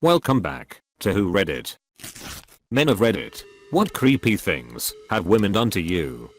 Welcome back to Who Reddit. Men of Reddit, what creepy things have women done to you?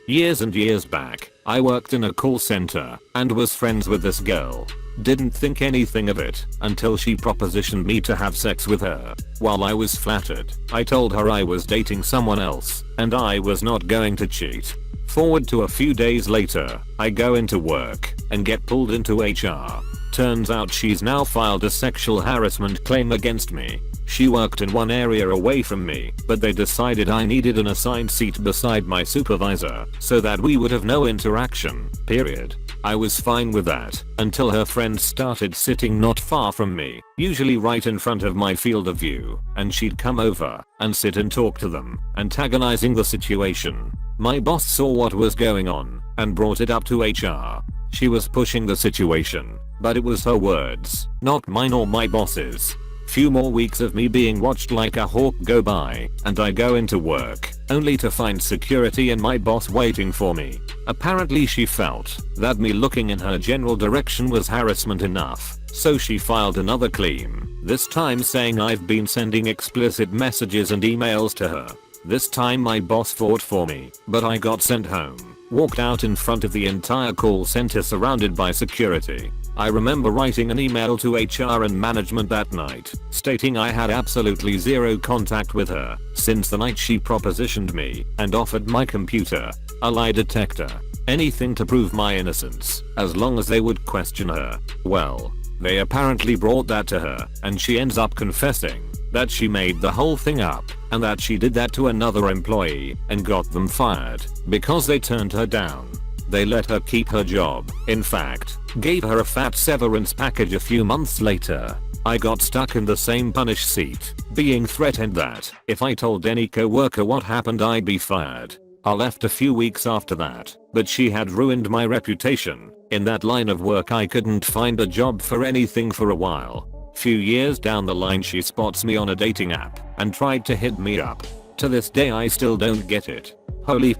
Years and years back, I worked in a call center and was friends with this girl. Didn't think anything of it until she propositioned me to have sex with her. While I was flattered, I told her I was dating someone else and I was not going to cheat. Forward to a few days later, I go into work and get pulled into HR. Turns out she's now filed a sexual harassment claim against me. She worked in one area away from me, but they decided I needed an assigned seat beside my supervisor so that we would have no interaction, period. I was fine with that until her friends started sitting not far from me, usually right in front of my field of view, and she'd come over and sit and talk to them, antagonizing the situation. My boss saw what was going on and brought it up to HR. She was pushing the situation, but it was her words, not mine or my boss's. Few more weeks of me being watched like a hawk go by, and I go into work, only to find security and my boss waiting for me. Apparently she felt that me looking in her general direction was harassment enough, so she filed another claim, this time saying I've been sending explicit messages and emails to her. This time my boss fought for me, but I got sent home, walked out in front of the entire call center surrounded by security. I remember writing an email to HR and management that night, stating I had absolutely zero contact with her since the night she propositioned me and offered my computer, a lie detector, anything to prove my innocence, as long as they would question her. Well, they apparently brought that to her, and she ends up confessing that she made the whole thing up and that she did that to another employee and got them fired because they turned her down. They let her keep her job, in fact, gave her a fat severance package a few months later. I got stuck in the same punish seat, being threatened that if I told any coworker what happened I'd be fired. I left a few weeks after that, but she had ruined my reputation. In that line of work I couldn't find a job for anything for a while. Few years down the line she spots me on a dating app and tried to hit me up. To this day I still don't get it. Holy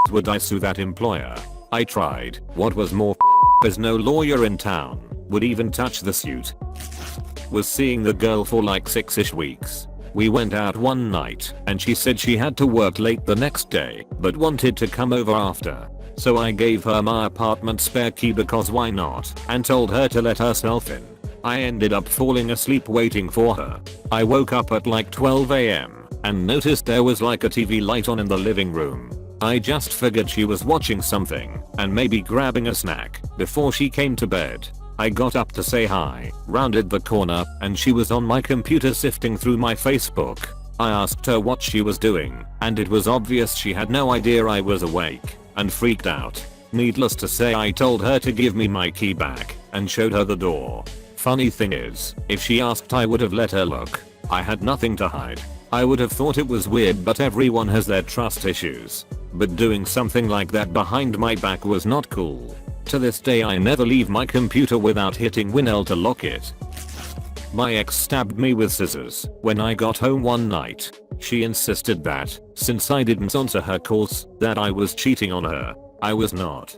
would I sue that employer? I tried. What was more is no lawyer in town would even touch the suit. Was seeing the girl for like 6ish weeks. We went out one night and she said she had to work late the next day but wanted to come over after. So I gave her my apartment spare key because why not, and told her to let herself in. I ended up falling asleep waiting for her. I woke up at like 12 AM and noticed there was like a TV light on in the living room. I just figured she was watching something and maybe grabbing a snack before she came to bed. I got up to say hi, rounded the corner, and she was on my computer sifting through my Facebook. I asked her what she was doing, and it was obvious she had no idea I was awake and freaked out. Needless to say I told her to give me my key back and showed her the door. Funny thing is, if she asked I would have let her look. I had nothing to hide. I would have thought it was weird, but everyone has their trust issues. But doing something like that behind my back was not cool. To this day I never leave my computer without hitting Win-L to lock it. My ex stabbed me with scissors when I got home one night. She insisted that, since I didn't answer her calls, that I was cheating on her. I was not.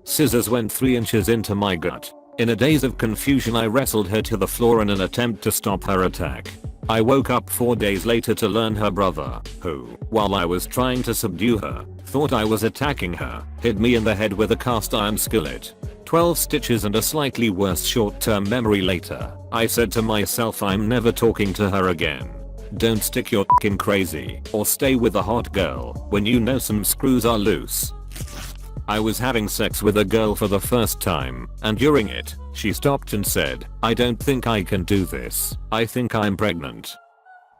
Scissors went 3 inches into my gut. In a daze of confusion I wrestled her to the floor in an attempt to stop her attack. I woke up 4 days later to learn her brother, who, while I was trying to subdue her, thought I was attacking her, hit me in the head with a cast iron skillet. 12 stitches and a slightly worse short-term memory later, I said to myself I'm never talking to her again. Don't stick your in crazy or stay with a hot girl when you know some screws are loose. I was having sex with a girl for the first time, and during it, she stopped and said, I don't think I can do this. I think I'm pregnant.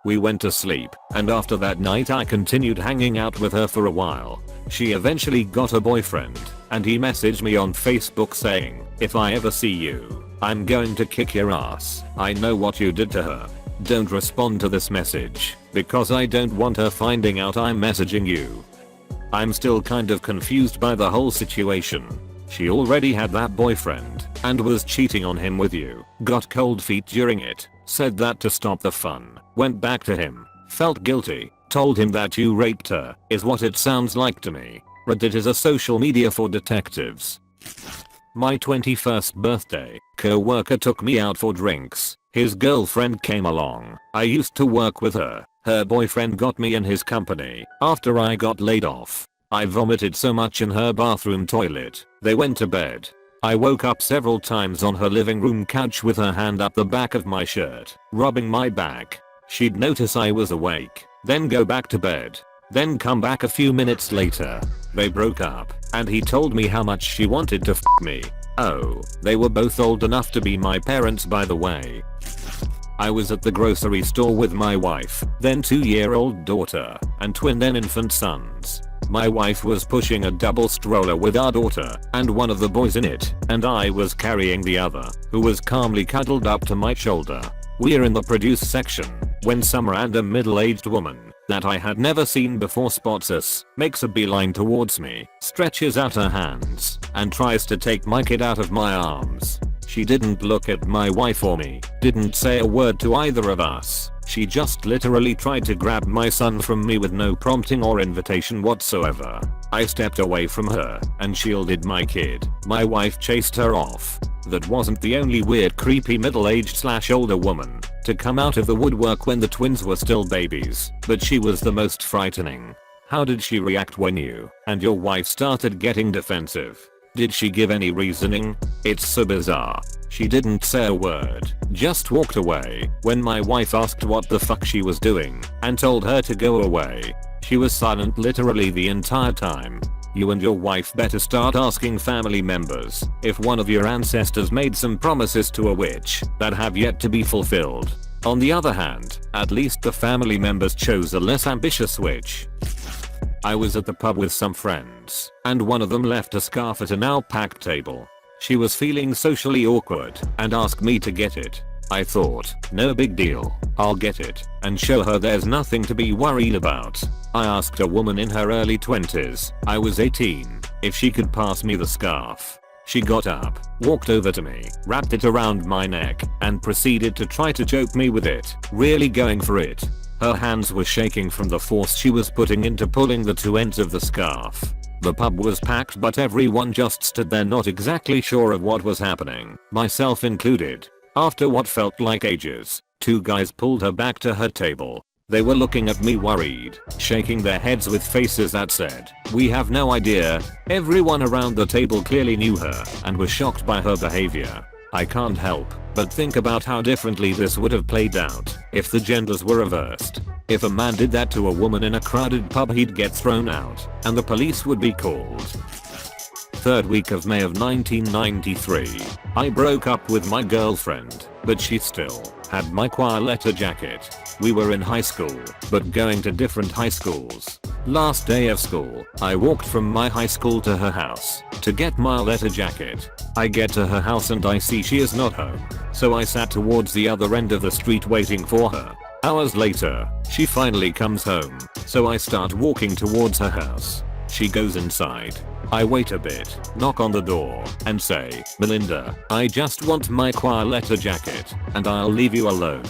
We went to sleep, and after that night I continued hanging out with her for a while. She eventually got a boyfriend, and he messaged me on Facebook saying, if I ever see you, I'm going to kick your ass. I know what you did to her. Don't respond to this message, because I don't want her finding out I'm messaging you. I'm still kind of confused by the whole situation. She already had that boyfriend and was cheating on him with you, got cold feet during it, said that to stop the fun, went back to him, felt guilty, told him that you raped her, is what it sounds like to me. Reddit is a social media for detectives. My 21st birthday, co-worker took me out for drinks. His girlfriend came along. I used to work with her. Her boyfriend got me in his company after I got laid off. I vomited so much in her bathroom toilet. They went to bed. I woke up several times on her living room couch with her hand up the back of my shirt, rubbing my back. She'd notice I was awake, then go back to bed, then come back a few minutes later. They broke up, and he told me how much she wanted to f me. Oh, they were both old enough to be my parents, by the way. I was at the grocery store with my wife, then 2-year-old daughter, and twin then infant sons. My wife was pushing a double stroller with our daughter and one of the boys in it, and I was carrying the other, who was calmly cuddled up to my shoulder. We're in the produce section when some random middle-aged woman that I had never seen before spots us, makes a beeline towards me, stretches out her hands, and tries to take my kid out of my arms. She didn't look at my wife or me, didn't say a word to either of us. She just literally tried to grab my son from me with no prompting or invitation whatsoever. I stepped away from her and shielded my kid. My wife chased her off. That wasn't the only weird, creepy middle-aged / older woman to come out of the woodwork when the twins were still babies, but she was the most frightening. How did she react when you and your wife started getting defensive? Did she give any reasoning? It's so bizarre. She didn't say a word, just walked away when my wife asked what the fuck she was doing and told her to go away. She was silent literally the entire time. You and your wife better start asking family members if one of your ancestors made some promises to a witch that have yet to be fulfilled. On the other hand, at least the family members chose a less ambitious witch. I was at the pub with some friends, and one of them left a scarf at an alpaca table. She was feeling socially awkward and asked me to get it. I thought, no big deal, I'll get it and show her there's nothing to be worried about. I asked a woman in her early 20s, I was 18, if she could pass me the scarf. She got up, walked over to me, wrapped it around my neck, and proceeded to try to choke me with it, really going for it. Her hands were shaking from the force she was putting into pulling the two ends of the scarf. The pub was packed, but everyone just stood there not exactly sure of what was happening, myself included. After what felt like ages, two guys pulled her back to her table. They were looking at me worried, shaking their heads with faces that said, "We have no idea." Everyone around the table clearly knew her and was shocked by her behavior. I can't help but think about how differently this would have played out if the genders were reversed. If a man did that to a woman in a crowded pub, he'd get thrown out and the police would be called. Third week of May of 1993. I broke up with my girlfriend, but she still had my choir letter jacket. We were in high school, but going to different high schools. Last day of school, I walked from my high school to her house to get my letter jacket. I get to her house and I see she is not home, so I sat towards the other end of the street waiting for her. Hours later, she finally comes home, so I start walking towards her house. She goes inside. I wait a bit, knock on the door, and say, "Melinda, I just want my choir letter jacket, and I'll leave you alone."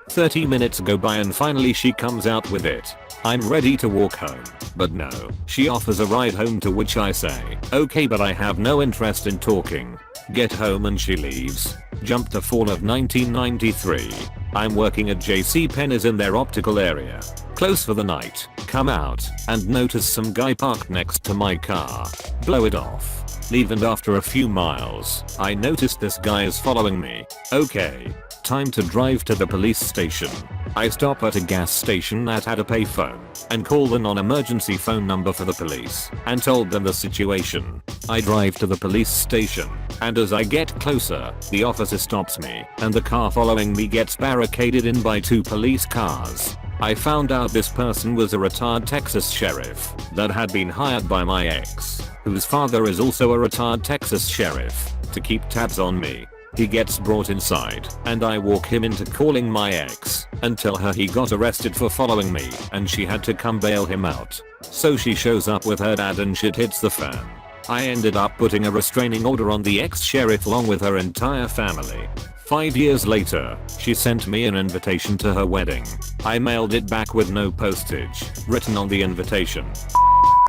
30 minutes go by and finally she comes out with it. I'm ready to walk home, but no, she offers a ride home, to which I say, "Okay, but I have no interest in talking." Get home and she leaves. Jump to fall of 1993. I'm working at JC Penney's in their optical area. Close for the night. Come out and notice some guy parked next to my car. Blow it off. Leave, and after a few miles, I notice this guy is following me. Okay, time to drive to the police station. I stop at a gas station that had a payphone and call the non-emergency phone number for the police and told them the situation. I drive to the police station, and as I get closer, the officer stops me and the car following me gets barricaded in by two police cars. I found out this person was a retired Texas sheriff that had been hired by my ex, whose father is also a retired Texas sheriff, to keep tabs on me. He gets brought inside, and I walk him into calling my ex and tell her he got arrested for following me and she had to come bail him out. So she shows up with her dad and shit hits the fan. I ended up putting a restraining order on the ex-sheriff along with her entire family. 5 years later, she sent me an invitation to her wedding. I mailed it back with no postage, written on the invitation,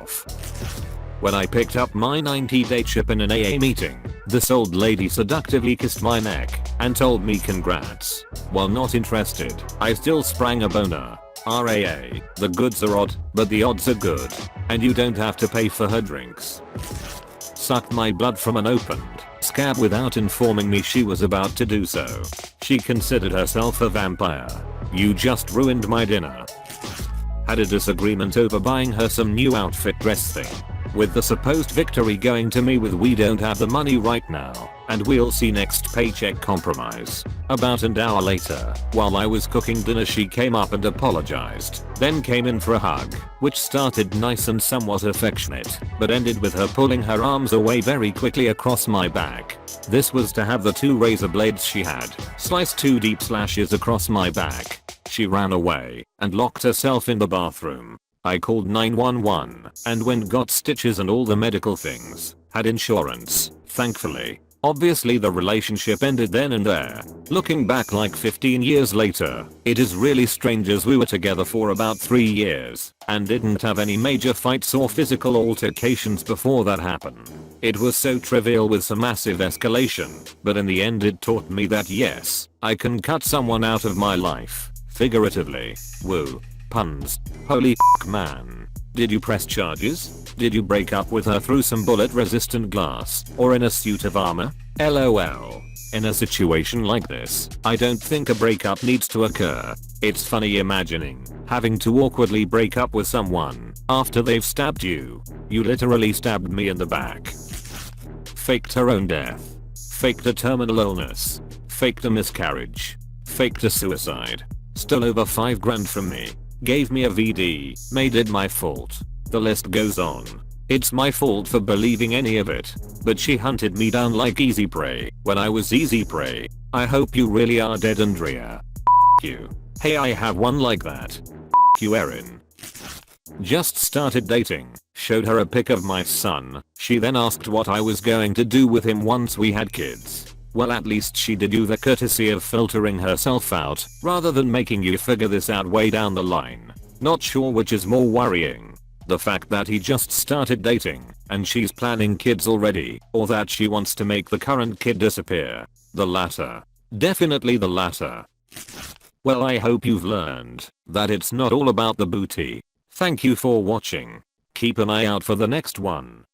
"F*** off." When I picked up my 90-day chip in an AA meeting, This old lady seductively kissed my neck and told me congrats. While not interested, I still sprang a boner. RAA, the goods are odd, but the odds are good. And you don't have to pay for her drinks. Sucked my blood from an opened scab without informing me she was about to do so. She considered herself a vampire. You just ruined my dinner. Had a disagreement over buying her some new outfit dress thing. With the supposed victory going to me with we don't have the money right now, and we'll see next paycheck compromise. About an hour later, while I was cooking dinner she came up and apologized, then came in for a hug, which started nice and somewhat affectionate, but ended with her pulling her arms away very quickly across my back. This was to have the 2 razor blades she had slice 2 deep slashes across my back. She ran away and locked herself in the bathroom. I called 911 and went got stitches and all the medical things. Had insurance, thankfully. Obviously the relationship ended then and there. Looking back like 15 years later, it is really strange as we were together for about 3 years and didn't have any major fights or physical altercations before that happened. It was so trivial with some massive escalation, but in the end it taught me that yes, I can cut someone out of my life. Figuratively. Woo. Puns. Holy f*** man. Did you press charges? Did you break up with her through some bullet resistant glass or in a suit of armor? LOL. In a situation like this, I don't think a breakup needs to occur. It's funny imagining having to awkwardly break up with someone after they've stabbed you. You literally stabbed me in the back. Faked her own death. Faked a terminal illness. Faked a miscarriage. Faked a suicide. Stole over 5 grand from me. Gave me a VD, made it my fault. The list goes on. It's my fault for believing any of it, but she hunted me down like easy prey when I was easy prey. I hope you really are dead, Andrea. You. Hey, I have one like that. You, Erin. Just started dating, showed her a pic of my son. She then asked what I was going to do with him once we had kids. Well, at least she did you the courtesy of filtering herself out rather than making you figure this out way down the line. Not sure which is more worrying. The fact that he just started dating and she's planning kids already, or that she wants to make the current kid disappear. The latter. Definitely the latter. Well, I hope you've learned that it's not all about the booty. Thank you for watching. Keep an eye out for the next one.